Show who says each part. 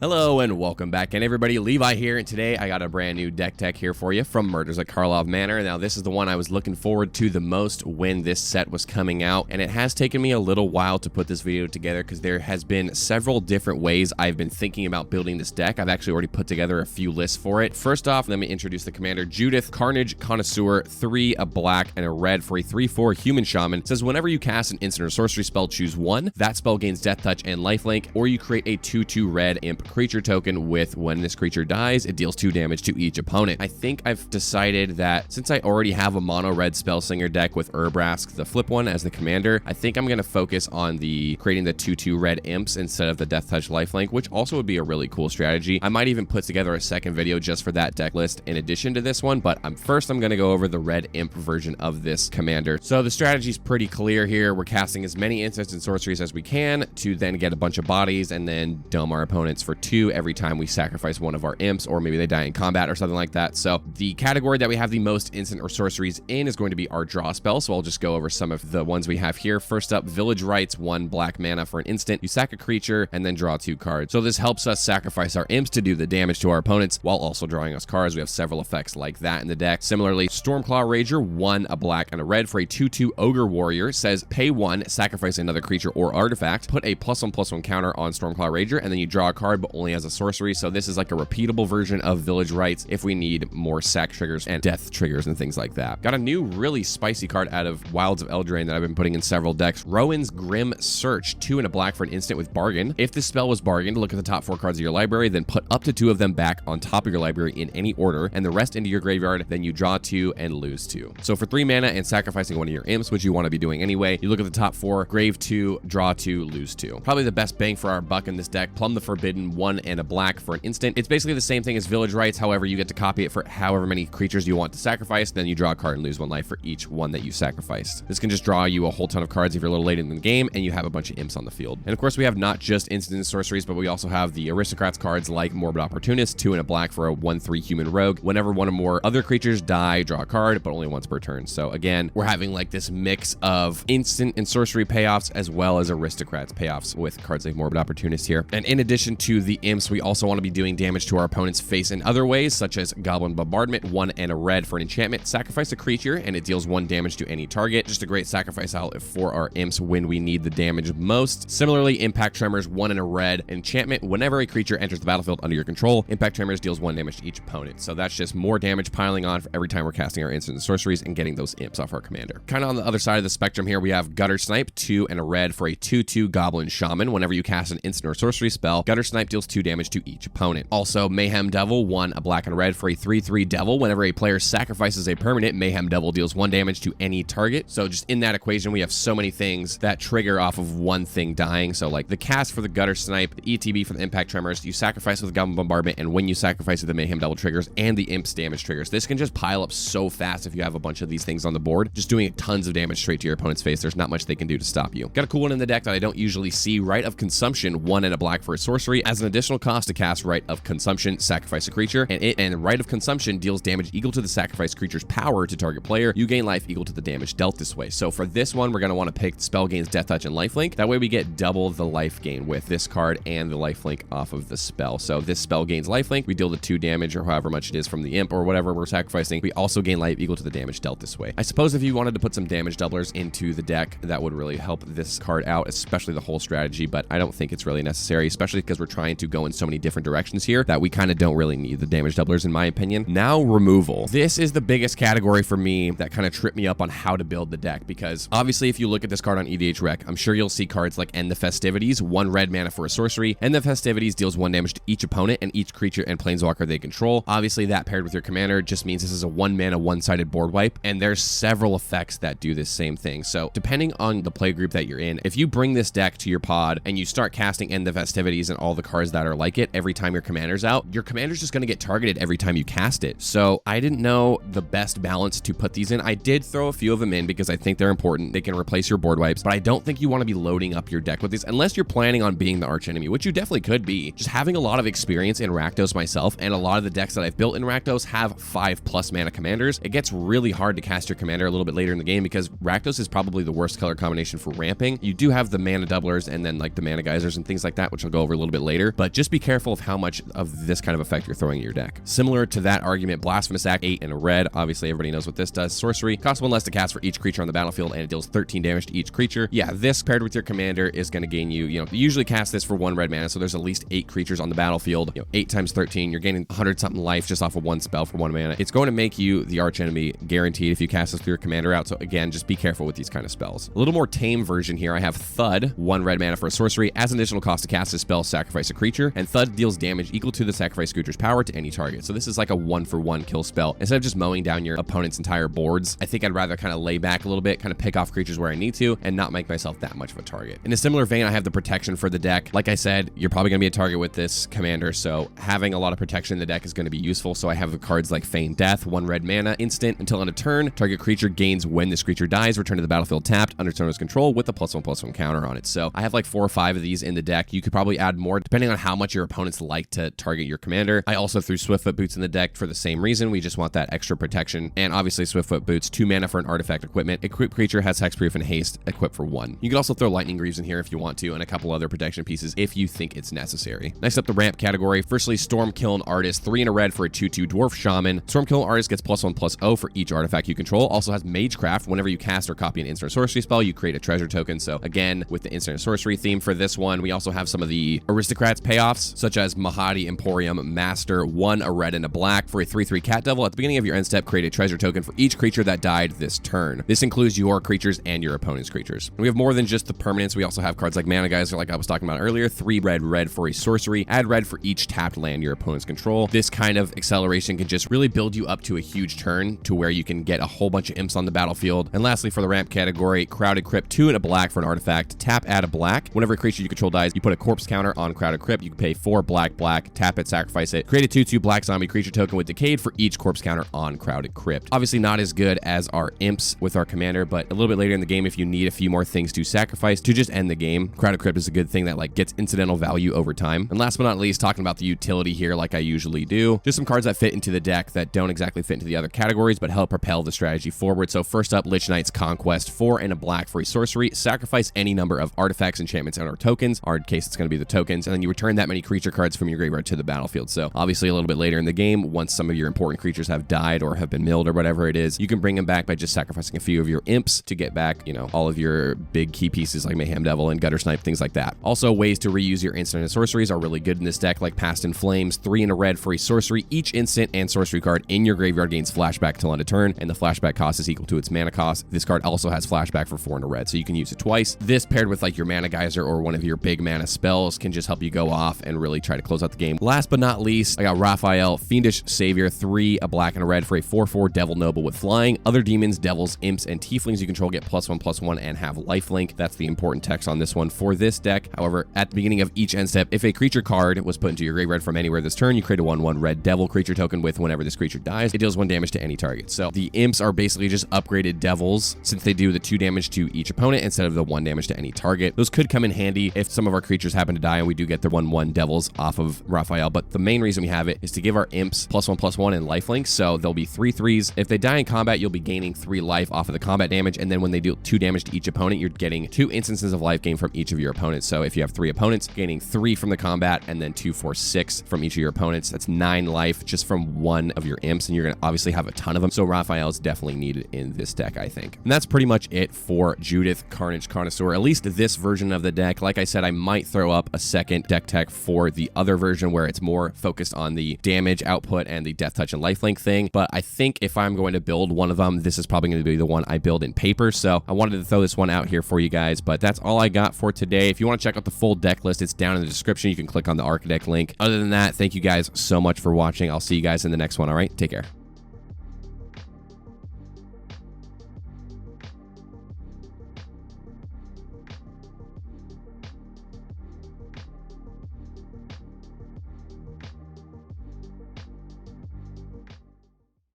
Speaker 1: Hello and welcome back, and everybody, Levi here, and today I got a brand new deck tech here for you from Murders at Karlov Manor. Now this is the one I was looking forward to the most when this set was coming out, and it has taken me a little while to put this video together because there has been several different ways I've been thinking about building this deck. I've actually already put together a few lists for it. First off, let me introduce the commander, Judith, Carnage Connoisseur, 3, a black, and a red for a 3/4 human shaman. It says whenever you cast an instant or sorcery spell, choose one. That spell gains death touch and lifelink, or you create a 2/2 red imp creature token with when this creature dies, it deals 2 damage to each opponent. I think I've decided that since I already have a mono red Spellslinger deck with Urbrask, the flip one, as the commander, I think I'm going to focus on creating the 2/2 red imps instead of the death touch lifelink, which also would be a really cool strategy. I might even put together a second video just for that deck list in addition to this one, but first I'm going to go over the red imp version of this commander. So the strategy is pretty clear here. We're casting as many instants and sorceries as we can to then get a bunch of bodies and then dumb our opponents for 2 every time we sacrifice one of our imps, or maybe they die in combat or something like that. So the category that we have the most instant or sorceries in is going to be our draw spell. So I'll just go over some of the ones we have here. First up, Village Rites, 1 black mana for an instant. You sack a creature and then draw 2 cards. So this helps us sacrifice our imps to do the damage to our opponents while also drawing us cards. We have several effects like that in the deck. Similarly, Stormclaw Rager, 1, a black and a red for a 2/2 Ogre Warrior. Says pay 1, sacrifice another creature or artifact, put a +1/+1 counter on Stormclaw Rager, and then you draw a card but only as a sorcery. So this is like a repeatable version of Village Rites if we need more sack triggers and death triggers and things like that. Got a new really spicy card out of Wilds of Eldraine that I've been putting in several decks. Rowan's Grim Search, 2 and a black for an instant with Bargain. If this spell was bargained, look at the top 4 cards of your library, then put up to 2 of them back on top of your library in any order, and the rest into your graveyard, then you draw 2 and lose 2. So for 3 mana and sacrificing one of your imps, which you want to be doing anyway, you look at the top 4, grave 2, draw 2, lose 2. Probably the best bang for our buck in this deck. Plumb the Forbidden, 1 and a black for an instant. It's basically the same thing as Village Rites, however, you get to copy it for however many creatures you want to sacrifice, then you draw a card and lose 1 life for each one that you sacrificed. This can just draw you a whole ton of cards if you're a little late in the game and you have a bunch of imps on the field. And of course, we have not just instant and sorceries, but we also have the Aristocrats cards like Morbid Opportunist, 2 and a black for a 1/3 human rogue. Whenever one or more other creatures die, draw a card, but only once per turn. So again, we're having like this mix of instant and sorcery payoffs as well as Aristocrats payoffs with cards like Morbid Opportunist here. And in addition to the imps, we also want to be doing damage to our opponent's face in other ways, such as Goblin Bombardment, 1 and a red for an enchantment. Sacrifice a creature and it deals 1 damage to any target. Just a great sacrifice outlet for our imps when we need the damage most. Similarly, Impact Tremors, 1 and a red enchantment. Whenever a creature enters the battlefield under your control, Impact Tremors deals 1 damage to each opponent. So that's just more damage piling on for every time we're casting our instant and sorceries and getting those imps off our commander. Kind of on the other side of the spectrum here, we have Guttersnipe, 2 and a red for a 2/2 Goblin Shaman. Whenever you cast an instant or sorcery spell, Guttersnipe deals 2 damage to each opponent. Also, Mayhem Devil, 1, a black and a red for a 3/3 Devil. Whenever a player sacrifices a permanent, Mayhem Devil deals 1 damage to any target. So just in that equation, we have so many things that trigger off of one thing dying. So like the cast for the Guttersnipe, the ETB for the Impact Tremors, you sacrifice with the Goblin Bombardment, and when you sacrifice with the Mayhem Devil triggers and the Imps damage triggers. This can just pile up so fast if you have a bunch of these things on the board, just doing tons of damage straight to your opponent's face. There's not much they can do to stop you. Got a cool one in the deck that I don't usually see, Rite of Consumption, 1 and a black for a sorcery. As an additional cost to cast Rite of Consumption, sacrifice a creature, and Rite of Consumption deals damage equal to the sacrificed creature's power to target player. You gain life equal to the damage dealt this way. So for this one, we're going to want to pick spell gains death touch and lifelink. That way we get double the life gain with this card and the lifelink off of the spell. So this spell gains lifelink, we deal the 2 damage or however much it is from the imp or whatever we're sacrificing. We also gain life equal to the damage dealt this way. I suppose if you wanted to put some damage doublers into the deck, that would really help this card out, especially the whole strategy, but I don't think it's really necessary, especially because we're trying to go in so many different directions here that we kind of don't really need the damage doublers in my opinion. Now, removal. This is the biggest category for me that kind of tripped me up on how to build the deck, because obviously if you look at this card on EDH Rec, I'm sure you'll see cards like End the Festivities, 1 red mana for a sorcery. End the Festivities deals 1 damage to each opponent and each creature and planeswalker they control. Obviously that paired with your commander just means this is a 1 mana one-sided board wipe, and there's several effects that do this same thing. So depending on the play group that you're in, if you bring this deck to your pod and you start casting End the Festivities and all the cards that are like it every time your commander's out, your commander's just going to get targeted every time you cast it. So I didn't know the best balance to put these in. I did throw a few of them in because I think they're important. They can replace your board wipes, but I don't think you want to be loading up your deck with these unless you're planning on being the arch enemy, which you definitely could be. Just having a lot of experience in Rakdos myself, and a lot of the decks that I've built in Rakdos have 5+ mana commanders. It gets really hard to cast your commander a little bit later in the game because Rakdos is probably the worst color combination for ramping. You do have the mana doublers and then like the mana geysers and things like that, which I'll go over a little bit later. commander, but just be careful of how much of this kind of effect you're throwing in your deck. Similar to that argument, Blasphemous Act, 8 in a red. Obviously, everybody knows what this does. Sorcery, costs 1 less to cast for each creature on the battlefield, and it deals 13 damage to each creature. Yeah, this paired with your commander is going to gain you, you usually cast this for 1 red mana, so there's at least 8 creatures on the battlefield. 8 times 13, you're gaining 100-something life just off of 1 spell for 1 mana. It's going to make you the archenemy guaranteed if you cast this with your commander out, so again, just be careful with these kind of spells. A little more tame version here, I have Thud, 1 red mana for a sorcery. As an additional cost to cast this spell, sacrifice a creature, and Thud deals damage equal to the sacrificed creature's power to any target. So this is like a 1-for-1 kill spell. Instead of just mowing down your opponent's entire boards, I think I'd rather kind of lay back a little bit, kind of pick off creatures where I need to, and not make myself that much of a target. In a similar vein, I have the protection for the deck. Like I said, you're probably going to be a target with this commander, so having a lot of protection in the deck is going to be useful. So I have cards like Feign Death, 1 red mana, instant until end of turn. Target creature gains when this creature dies, return to the battlefield tapped under Tremors control with a +1/+1 counter on it. So I have like 4 or 5 of these in the deck. You could probably add more depending on how much your opponents like to target your commander. I also threw Swiftfoot Boots in the deck for the same reason. We just want that extra protection. And obviously Swiftfoot Boots, 2 mana for an artifact equipment. Equipped creature has hexproof and haste, equipped for 1. You can also throw Lightning Greaves in here if you want to, and a couple other protection pieces if you think it's necessary. Next up, the ramp category. Firstly, Storm-Kiln Artist, 3 in a red for a 2/2 Dwarf Shaman. Storm-Kiln Artist gets +1/+0 for each artifact you control. Also has Magecraft. Whenever you cast or copy an instant or sorcery spell, you create a treasure token. So again, with the instant or sorcery theme for this one, we also have some of the aristocrats payoffs, such as Mahadi, Emporium, Master, 1 a red and a black for a 3/3 Cat Devil. At the beginning of your end step, create a treasure token for each creature that died this turn. This includes your creatures and your opponent's creatures. And we have more than just the permanents. We also have cards like Mana Geyser, like I was talking about earlier, 3 red for a sorcery. Add red for each tapped land your opponents control. This kind of acceleration can just really build you up to a huge turn to where you can get a whole bunch of imps on the battlefield. And lastly, for the ramp category, Crowded Crypt, 2 and a black for an artifact. Tap, add a black. Whenever a creature you control dies, you put a corpse counter on Crowded Crypt. You can pay 4 black, tap it, sacrifice it. Create a 2/2 black zombie creature token with Decayed for each corpse counter on Crowded Crypt. Obviously not as good as our imps with our commander, but a little bit later in the game, if you need a few more things to sacrifice to just end the game, Crowded Crypt is a good thing that like gets incidental value over time. And last but not least, talking about the utility here like I usually do, just some cards that fit into the deck that don't exactly fit into the other categories, but help propel the strategy forward. So first up, Lich-Knights Conquest, 4 and a black for a sorcery. Sacrifice any number of artifacts, enchantments, and/or tokens. Our case, it's going to be the tokens, and then you return that many creature cards from your graveyard to the battlefield. So obviously a little bit later in the game, once some of your important creatures have died or have been milled or whatever it is, you can bring them back by just sacrificing a few of your imps to get back, all of your big key pieces like Mayhem Devil and Guttersnipe, things like that. Also, ways to reuse your instant and sorceries are really good in this deck, like Past in Flames, 3 and a red for a sorcery. Each instant and sorcery card in your graveyard gains flashback till end of turn, and the flashback cost is equal to its mana cost. This card also has flashback for 4 and a red, so you can use it twice. This paired with like your Mana Geyser or one of your big mana spells can just help you go off and really try to close out the game. Last but not least, I got Raphael, Fiendish Savior, 3, a black and a red for a 4/4 Devil Noble with flying. Other demons, devils, imps, and tieflings you control get +1/+1 and have lifelink. That's the important text on this one for this deck. However, at the beginning of each end step, if a creature card was put into your graveyard from anywhere this turn, you create a 1/1 red devil creature token with whenever this creature dies, it deals 1 damage to any target. So the imps are basically just upgraded devils since they do the 2 damage to each opponent instead of the 1 damage to any target. Those could come in handy if some of our creatures happen to die and we do get the 1/1 devils off of Raphael, but the main reason we have it is to give our imps +1/+1 and lifelink, so they'll be 3/3s. If they die in combat, you'll be gaining 3 life off of the combat damage, and then when they deal 2 damage to each opponent, you're getting 2 instances of life gain from each of your opponents. So if you have 3 opponents, gaining 3 from the combat, and then 2, 4, 6 from each of your opponents, that's 9 life just from one of your imps, and you're going to obviously have a ton of them, so Raphael is definitely needed in this deck, I think. And that's pretty much it for Judith, Carnage Connoisseur, at least this version of the deck. Like I said, I might throw up a second deck tech for the other version where it's more focused on the damage output and the death touch and lifelink thing, but I think if I'm going to build one of them, this is probably going to be the one I build in paper, so I wanted to throw this one out here for you guys, but that's all I got for today. If you want to check out the full deck list, it's down in the description. You can click on the Arc Deck link. Other than that, thank you guys so much for watching. I'll see you guys in the next one, all right? Take care.